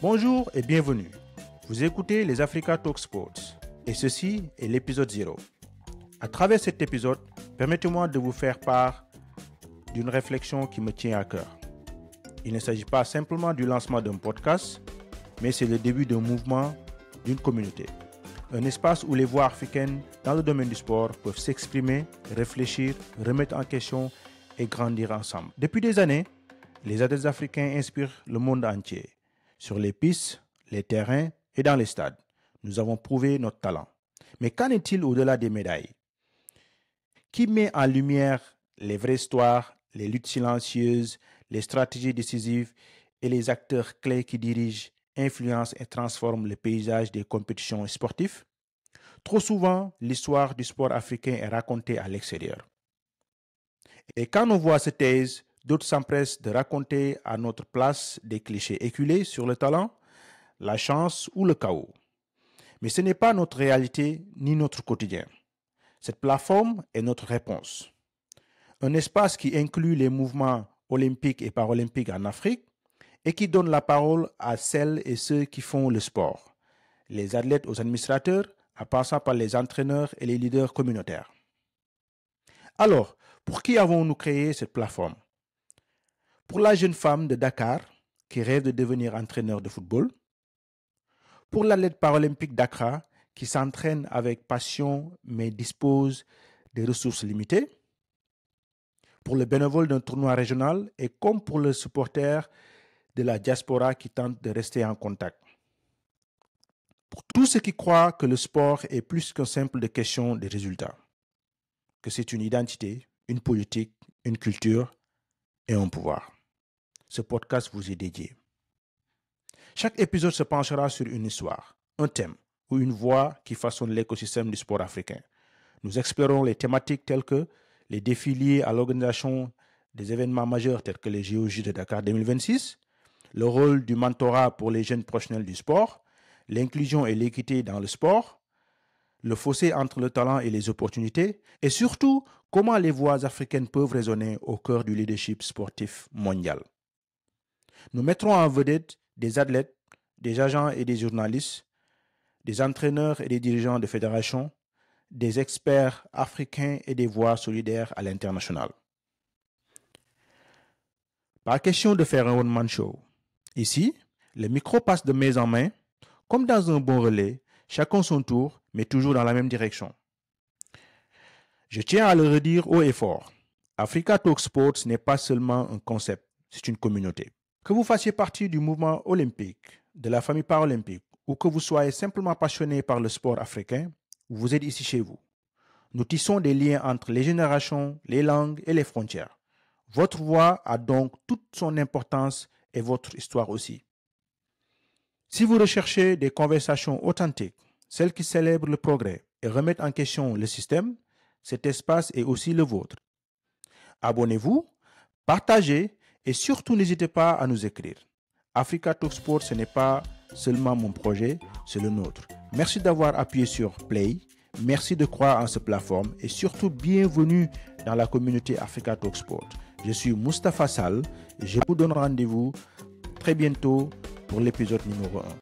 Bonjour et bienvenue. Vous écoutez les Africa Talk Sports et ceci est l'épisode 0. À travers cet épisode, permettez-moi de vous faire part d'une réflexion qui me tient à cœur. Il ne s'agit pas simplement du lancement d'un podcast, mais c'est le début d'un mouvement, d'une communauté. Un espace où les voix africaines dans le domaine du sport peuvent s'exprimer, réfléchir, remettre en question et grandir ensemble. Depuis des années, les athlètes africains inspirent le monde entier. Sur les pistes, les terrains et dans les stades, nous avons prouvé notre talent. Mais qu'en est-il au-delà des médailles? Qui met en lumière les vraies histoires, les luttes silencieuses, les stratégies décisives et les acteurs clés qui dirigent, influencent et transforment le paysage des compétitions sportives? Trop souvent, l'histoire du sport africain est racontée à l'extérieur. Et quand on voit se taise, d'autres s'empressent de raconter à notre place des clichés éculés sur le talent, la chance ou le chaos. Mais ce n'est pas notre réalité ni notre quotidien. Cette plateforme est notre réponse. Un espace qui inclut les mouvements olympiques et paralympiques en Afrique et qui donne la parole à celles et ceux qui font le sport, les athlètes aux administrateurs, en passant par les entraîneurs et les leaders communautaires. Alors, pour qui avons-nous créé cette plateforme? Pour la jeune femme de Dakar qui rêve de devenir entraîneur de football, pour l'athlète paralympique d'Accra qui s'entraîne avec passion mais dispose de ressources limitées, pour le bénévole d'un tournoi régional et comme pour le supporter de la diaspora qui tente de rester en contact. Pour tous ceux qui croient que le sport est plus qu'un simple question de résultats, que c'est une identité, une politique, une culture et un pouvoir. Ce podcast vous est dédié. Chaque épisode se penchera sur une histoire, un thème ou une voix qui façonne l'écosystème du sport africain. Nous explorerons les thématiques telles que les défis liés à l'organisation des événements majeurs tels que les JOJ de Dakar 2026, le rôle du mentorat pour les jeunes professionnels du sport, l'inclusion et l'équité dans le sport, le fossé entre le talent et les opportunités, et surtout, comment les voix africaines peuvent résonner au cœur du leadership sportif mondial. Nous mettrons en vedette des athlètes, des agents et des journalistes, des entraîneurs et des dirigeants de fédérations, des experts africains et des voix solidaires à l'international. Pas question de faire un one-man show. Ici, le micro passe de main en main, comme dans un bon relais, chacun son tour, mais toujours dans la même direction. Je tiens à le redire haut et fort. Africa Talk Sports n'est pas seulement un concept, c'est une communauté. Que vous fassiez partie du mouvement olympique, de la famille paralympique, ou que vous soyez simplement passionné par le sport africain, vous êtes ici chez vous. Nous tissons des liens entre les générations, les langues et les frontières. Votre voix a donc toute son importance et votre histoire aussi. Si vous recherchez des conversations authentiques, celles qui célèbrent le progrès et remettent en question le système, cet espace est aussi le vôtre. Abonnez-vous, partagez et surtout n'hésitez pas à nous écrire. Africa Talk Sport, ce n'est pas seulement mon projet, c'est le nôtre. Merci d'avoir appuyé sur Play, merci de croire en cette plateforme et surtout bienvenue dans la communauté Africa Talk Sport. Je suis Moustapha Sall et je vous donne rendez-vous très bientôt pour l'épisode numéro 1.